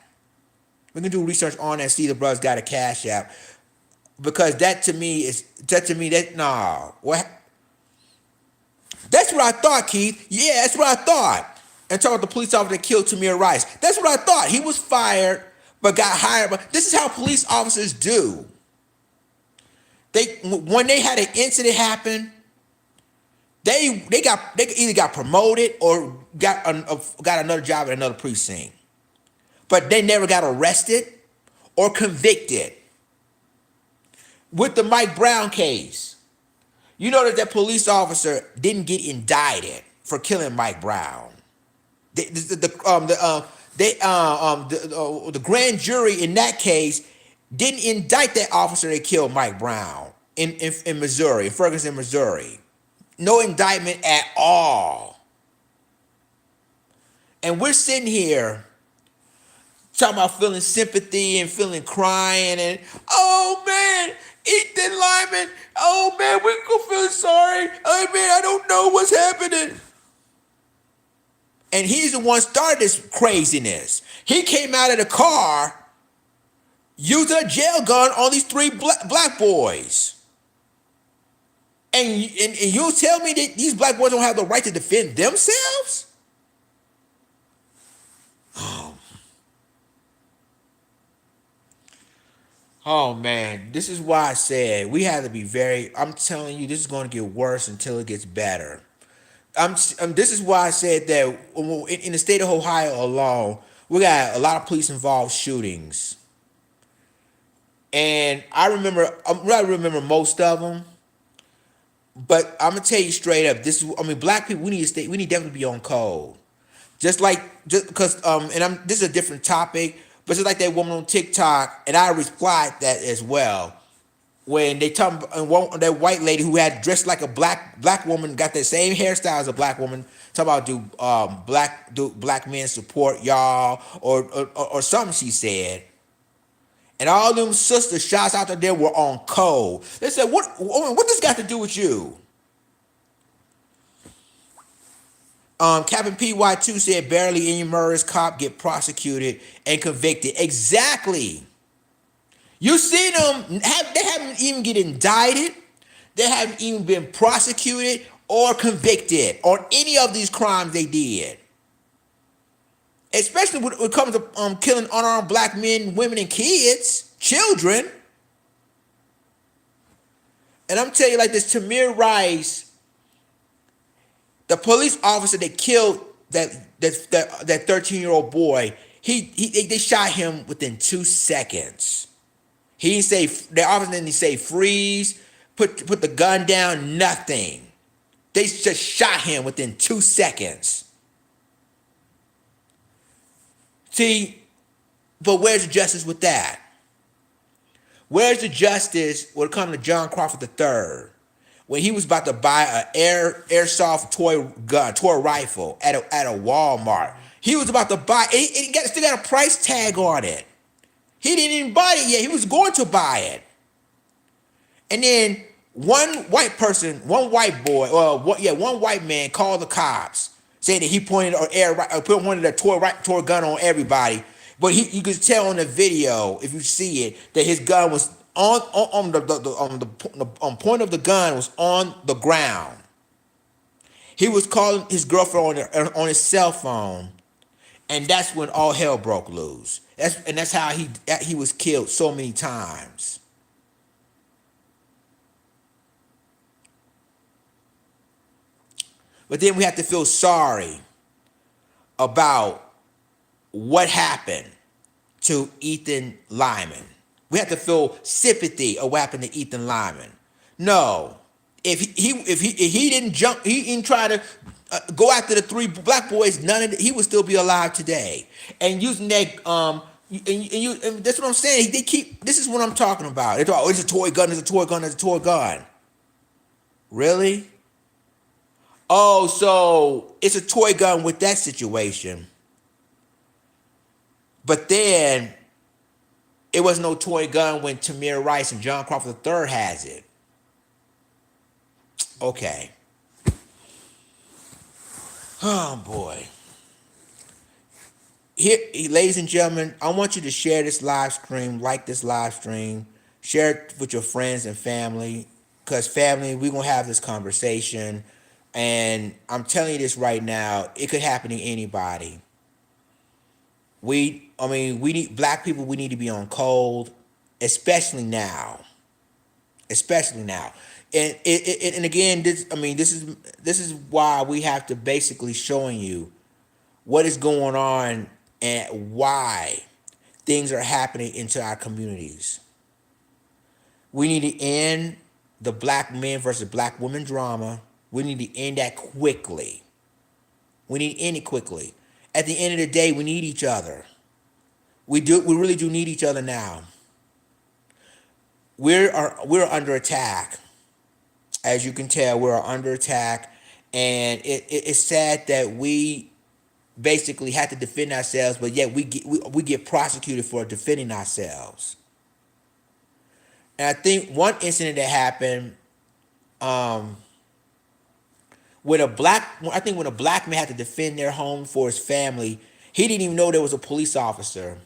We can do research on that and see the brothers got a cash app. Because that what? That's what I thought, Keith. Yeah, that's what I thought. And talking about the police officer that killed Tamir Rice. That's what I thought. He was fired, but got hired. But this is how police officers do. When they had an incident happen, they either got promoted or got another job at another precinct. But they never got arrested or convicted. With the Mike Brown case, you know that police officer didn't get indicted for killing Mike Brown. The grand jury in that case didn't indict that officer that killed Mike Brown in Missouri, in Ferguson, Missouri. No indictment at all. And we're sitting here Talking about feeling sympathy and feeling crying and oh man, Ethan Lyman, oh man, we go feel sorry. Oh man, I don't know what's happening. And he's the one started this craziness. He came out of the car using a jail gun on these three black boys. And you'll tell me that these black boys don't have the right to defend themselves? Oh, oh man, this is why I said we have to be very. I'm telling you, this is going to get worse until it gets better. This is why I said that in the state of Ohio alone, we got a lot of police involved shootings, and I remember most of them. But I'm gonna tell you straight up, this is. I mean, black people, we need to stay. We need to definitely be on code. Just because and this is a different topic, but just like that woman on TikTok, and I replied that as well. When they talk that white lady who had dressed like a black woman, got that same hairstyle as a black woman, talk about do black men support y'all or something she said. And all them sister shots out there were on code. They said, what this got to do with you? Captain PY2 said barely any murders cop get prosecuted and convicted. Exactly. You see them, they haven't even get indicted. They haven't even been prosecuted or convicted on any of these crimes they did. Especially when it comes to killing unarmed black men, women, and kids, children. And I'm telling you like this, Tamir Rice, the police officer that killed that 13-year-old boy, they shot him within 2 seconds. He didn't say, the officer didn't say freeze, put the gun down, nothing. They just shot him within 2 seconds. See, but where's the justice with that? Where's the justice when it comes to John Crawford III? When he was about to buy an airsoft toy rifle at a Walmart. He was about to buy it, still got a price tag on it. He didn't even buy it yet. He was going to buy it. And then one white man called the cops, saying that he pointed a toy gun on everybody. But you could tell on the video, if you see it, that his gun was on the point of the gun was on the ground. He was calling his girlfriend on his cell phone, and that's when all hell broke loose. That's how he was killed so many times. But then we have to feel sorry about what happened to Ethan Lyman. We have to feel sympathy of what happened to Ethan Lyman. No, if he didn't jump, he didn't try to go after the three black boys. He would still be alive today. And using that, and that's what I'm saying. This is what I'm talking about. They talk, oh, it's a toy gun. It's a toy gun. It's a toy gun. Really? Oh, so it's a toy gun with that situation. But then it was no toy gun when Tamir Rice and John Crawford III has it. Okay. Oh boy. Here, ladies and gentlemen, I want you to share this live stream, like this live stream, share it with your friends and family. Because family, we're gonna have this conversation. And I'm telling you this right now, it could happen to anybody. We need black people. We need to be on code, especially now. Especially now, and again, this is why we have to basically showing you what is going on and why things are happening into our communities. We need to end the black men versus black women drama. We need to end that quickly. We need to end it quickly. At the end of the day, we need each other. We really do need each other now. We're under attack. As you can tell, we're under attack. And it's sad that we basically had to defend ourselves, but yet we get prosecuted for defending ourselves. And I think one incident that happened, um, when a black I think when a black man had to defend their home for his family, he didn't even know there was a police officer,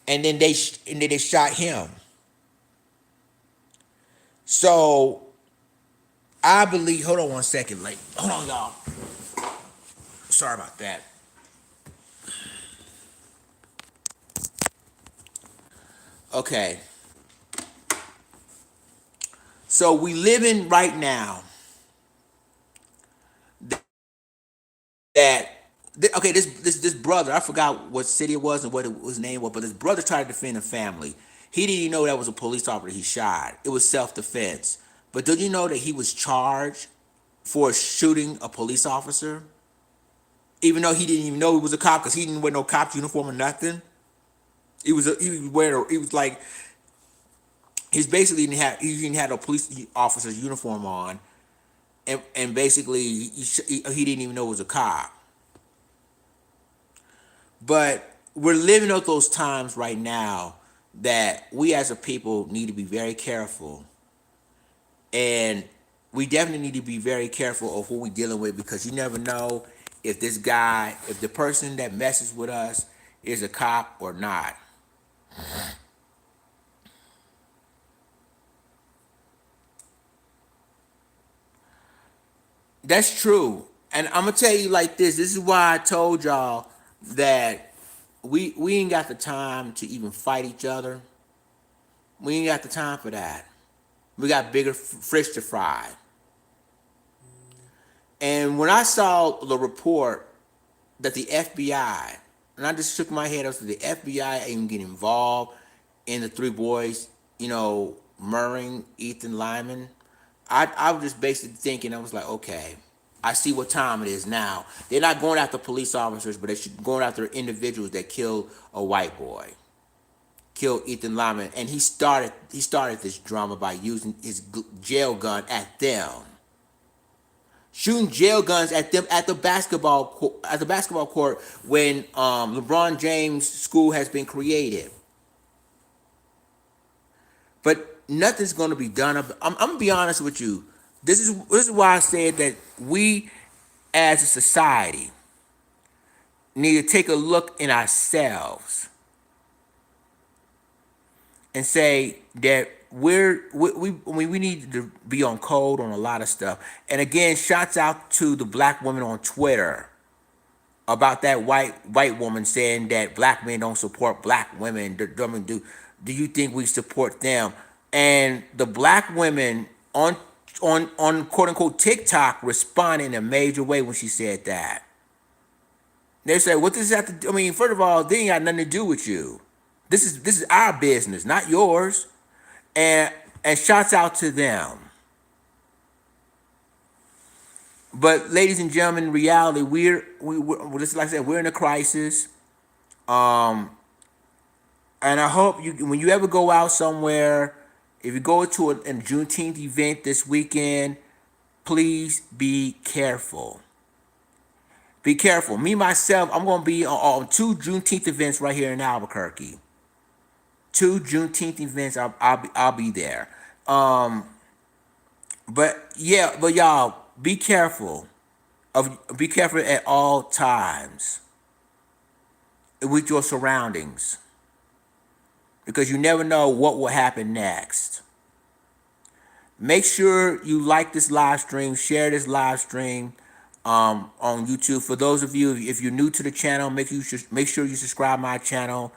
and then they shot him. So I believe. Hold on one second, like hold on, y'all. Sorry about that. Okay, so we living right now that okay, this brother, I forgot what city it was and what his name was, but his brother tried to defend a family. He didn't even know that was a police officer he shot. It was self defense. But did you know that he was charged for shooting a police officer, even though he didn't even know he was a cop because he didn't wear no cop's uniform or nothing. He was like he's basically he didn't have a police officer's uniform on, and basically he didn't even know it was a cop. But we're living at those times right now that we as a people need to be very careful. And we definitely need to be very careful of who we're dealing with because you never know if the person that messes with us is a cop or not. That's true. And I'm gonna tell you like this. This is why I told y'all that we ain't got the time to even fight each other. We ain't got the time for that. We got bigger fish to fry. And when I saw the report that the FBI, and I just shook my head, I was like, the FBI ain't even get involved in the three boys, murdering Ethan Lyman. I was just basically thinking, I was like, okay, I see what time it is now. They're not going after police officers, but they're going after individuals that killed a white boy, killed Ethan Lyman, and he started this drama by using his jail gun at them, shooting jail guns at them at the basketball court when LeBron James school has been created. But nothing's going to be done. I'm gonna be honest with you. This is why I said that we, as a society, need to take a look in ourselves and say that we need to be on code on a lot of stuff. And again, shouts out to the black woman on Twitter about that white woman saying that black men don't support black women. Do you think we support them? And the black women on quote unquote TikTok responded in a major way when she said that. They say, "What does this have to do?" I mean, first of all, they ain't got nothing to do with you. This is our business, not yours. And shouts out to them. But ladies and gentlemen, in reality, we're just like I said, we're in a crisis. Um, and I hope when you ever go out somewhere, if you go to a Juneteenth event this weekend, please be careful. Be careful. Me myself, I'm gonna be on two Juneteenth events right here in Albuquerque. Two Juneteenth events. I'll be there. Um, but yeah, but y'all be careful. Be careful at all times with your surroundings because you never know what will happen next. Make sure you like this live stream, share this live stream on YouTube. For those of you, if you're new to the channel, make sure you subscribe my channel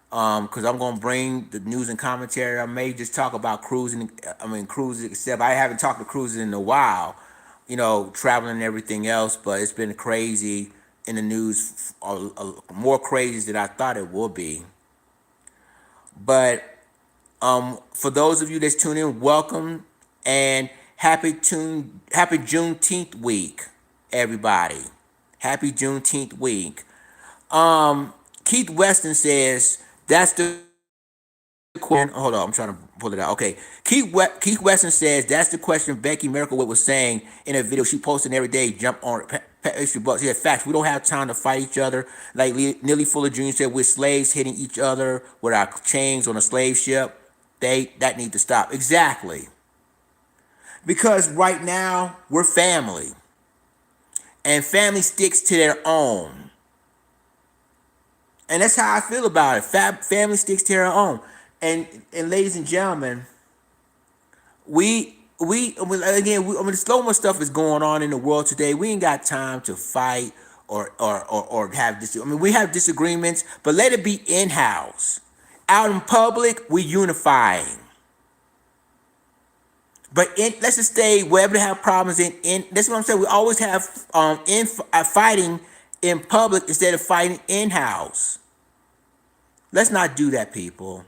because I'm gonna bring the news and commentary. I may just talk about cruising. I mean cruising, except I haven't talked to cruising in a while. Traveling and everything else, but it's been crazy in the news, more crazy than I thought it would be. But for those of you that's tuning in, welcome and happy Juneteenth week, everybody. Happy Juneteenth week. Keith Weston says that's the question. Hold on, I'm trying to pull it out. Okay, Keith Weston says that's the question Becky Merkelwood was saying in a video she posted every day. Jump on History books. Yeah, facts. We don't have time to fight each other. Like Nearly Fuller Jr. said, we're slaves hitting each other with our chains on a slave ship. That need to stop. Exactly. Because right now we're family, and family sticks to their own, and that's how I feel about it. Family sticks to their own, and ladies and gentlemen, the so much stuff is going on in the world today. We ain't got time to fight or have this. I mean, we have disagreements, but let it be in house. Out in public, we unifying. But let's just stay wherever they have problems in. That's what I'm saying. We always have fighting in public instead of fighting in house. Let's not do that, people.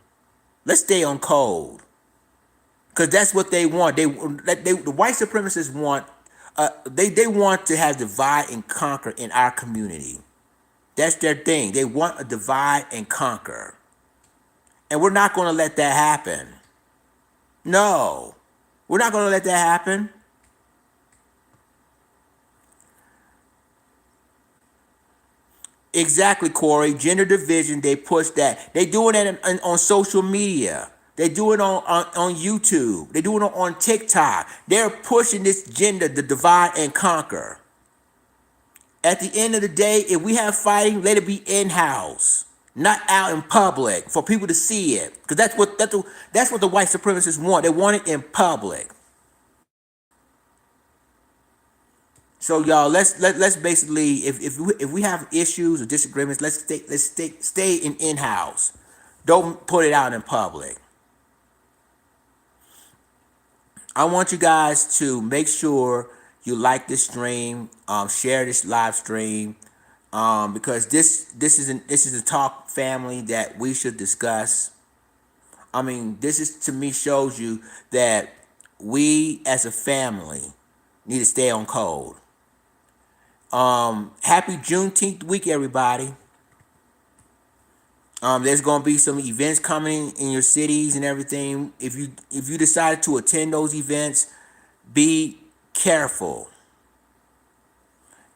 Let's stay on code, because that's what they want. The white supremacists want. They want to have divide and conquer in our community. That's their thing. They want a divide and conquer, and we're not going to let that happen. No. We're not going to let that happen. Exactly, Corey. Gender division, they push that. They doing it on social media. They do it on YouTube. They do it on TikTok. They're pushing this gender, the divide and conquer. At the end of the day, if we have fighting, let it be in-house, not out in public for people to see it. Because that's what the white supremacists want. They want it in public. So y'all, let's basically, if we have issues or disagreements, let's stay in-house. Don't put it out in public. I want you guys to make sure you like this stream, share this live stream, because this is a talk family that we should discuss. I mean, this is, to me, shows you that we as a family need to stay on code. Happy Juneteenth week, everybody. There's gonna be some events coming in your cities and everything. If you decided to attend those events, be careful.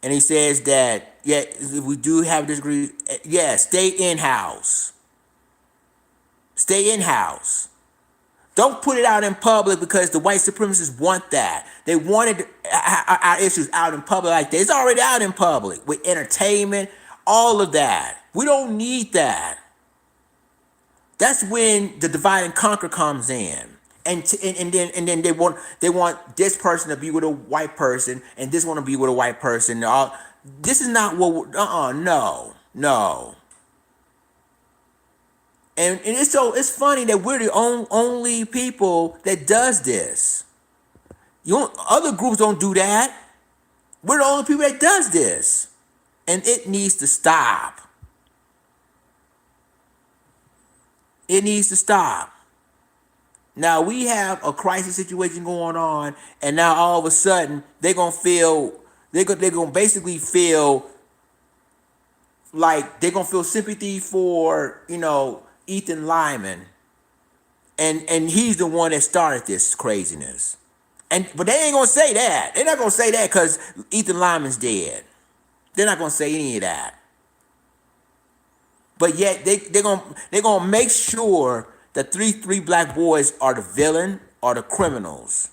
And he says that, yeah, if we do have disagree, yeah, stay in house. Stay in house. Don't put it out in public, because the white supremacists want that. They wanted our issues out in public like that. It's already out in public with entertainment, all of that. We don't need that. That's when the divide and conquer comes in, and then they want this person to be with a white person, and this one to be with a white person. This is not what. No. And it's funny that we're the only people that does this. Other groups don't do that. We're the only people that does this, and it needs to stop. It needs to stop. Now we have a crisis situation going on, and now all of a sudden they're gonna basically feel like they're gonna feel sympathy for Ethan Limimg, and he's the one that started this craziness. But they ain't gonna say that. They're not gonna say that because Ethan Liming's dead. They're not gonna say any of that. But yet they're gonna make sure that three black boys are the villain or the criminals.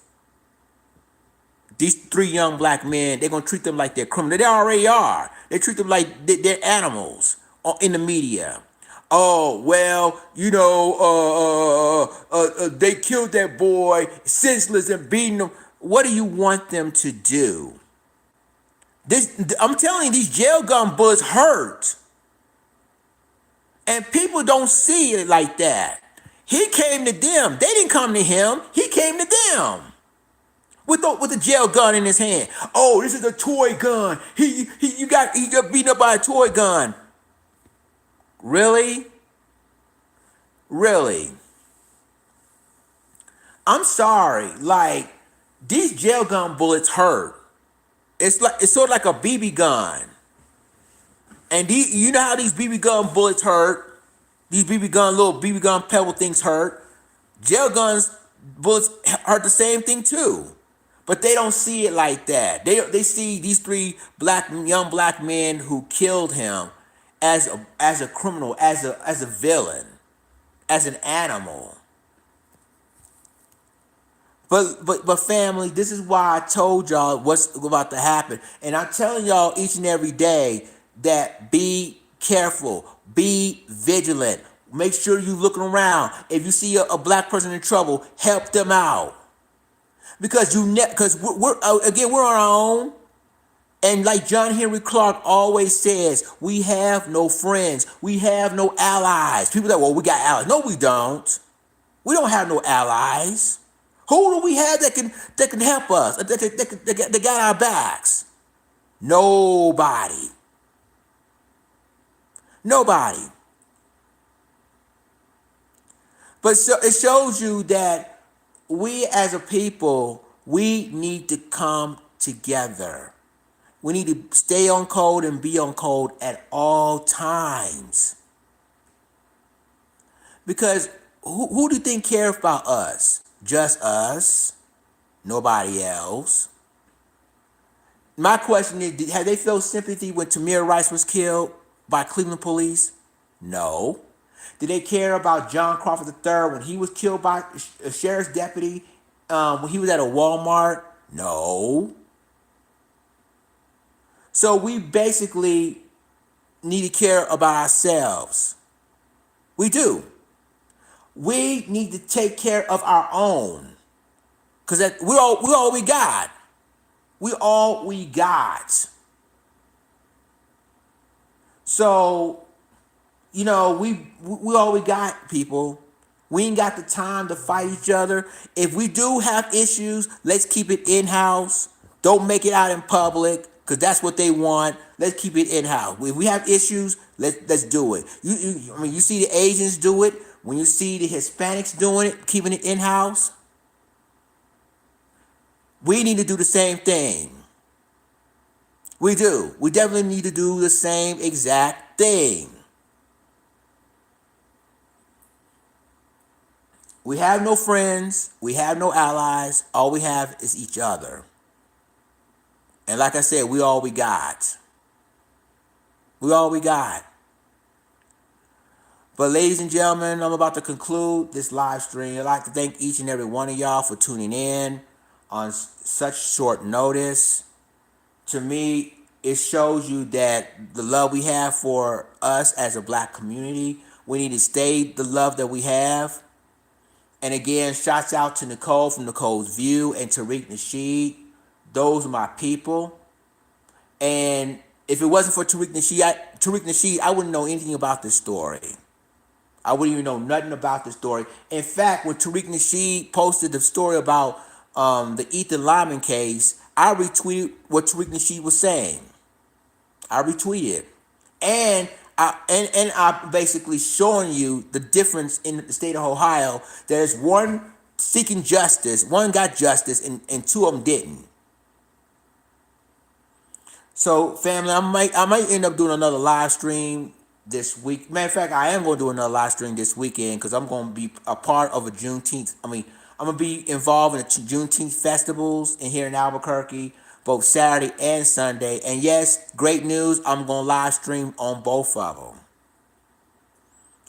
These three young black men, they're gonna treat them like they're criminals. They already are. They treat them like they're animals in the media. Oh, well, they killed that boy, senseless, and beating him. What do you want them to do? I'm telling you, these jail gun bullets hurt. And people don't see it like that. He came to them. They didn't come to him. He came to them. With the jail gun in his hand. Oh, this is a toy gun. He got beaten up by a toy gun. Really? Really? I'm sorry. Like, these jail gun bullets hurt. It's sort of like a BB gun. And you know how these BB gun bullets hurt? These little BB gun pebble things hurt. Jail guns bullets hurt the same thing too. But they don't see it like that. They see these three young black men who killed him as a criminal, as a villain, as an animal. But family, this is why I told y'all what's about to happen. And I'm telling y'all each and every day that be careful, be vigilant. Make sure you looking around. If you see a black person in trouble, help them out. Because we're on our own. And like John Henry Clark always says, we have no friends. We have no allies. People that, well, we got allies. No, we don't. We don't have no allies. Who do we have that can help us? That got our backs? Nobody. Nobody. But so it shows you that we as a people, we need to come together. We need to stay on code and be on code at all times. Because who do you think cares about us? Just us. Nobody else. My question is, have they felt sympathy when Tamir Rice was killed by Cleveland police? No. Did they care about John Crawford III when he was killed by a sheriff's deputy when he was at a Walmart? No. So we basically need to care about ourselves. We do. We need to take care of our own. Because we're all we got. We all we got. So, we all we got, people. We ain't got the time to fight each other. If we do have issues, let's keep it in-house. Don't make it out in public, because that's what they want. Let's keep it in-house. If we have issues, let's do it. You see the Asians do it. When you see the Hispanics doing it, keeping it in-house, we need to do the same thing. We do. We definitely need to do the same exact thing. We have no friends. We have no allies. All we have is each other. And like I said, we all we got. We all we got. But ladies and gentlemen, I'm about to conclude this live stream. I'd like to thank each and every one of y'all for tuning in on such short notice. To me, it shows you that the love we have for us as a black community, we need to stay the love that we have. And again, shouts out to Nicole from Nicole's View and Tariq Nasheed. Those are my people. And if it wasn't for Tariq Nasheed, I wouldn't know anything about this story. I wouldn't even know nothing about the story. In fact, when Tariq Nasheed posted the story about the Ethan Limimg case, I retweeted what Tariq Nasheed was saying. I retweeted. And I basically showing you the difference in the state of Ohio. There's one seeking justice, one got justice, and two of them didn't. So, family, I might end up doing another live stream this week. Matter of fact, I am going to do another live stream this weekend because I'm going to be a part of a Juneteenth. I'm going to be involved in the Juneteenth festivals here in Albuquerque, both Saturday and Sunday. And yes, great news, I'm going to live stream on both of them.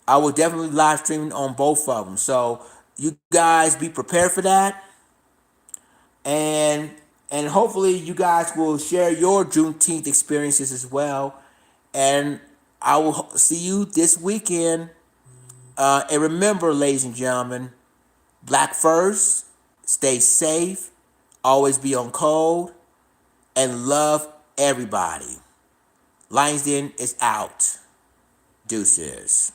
I will definitely live stream on both of them. So you guys be prepared for that. And hopefully you guys will share your Juneteenth experiences as well. And I will see you this weekend. And remember, ladies and gentlemen, black first, stay safe, always be on code, and love everybody. Lions Den is out. Deuces.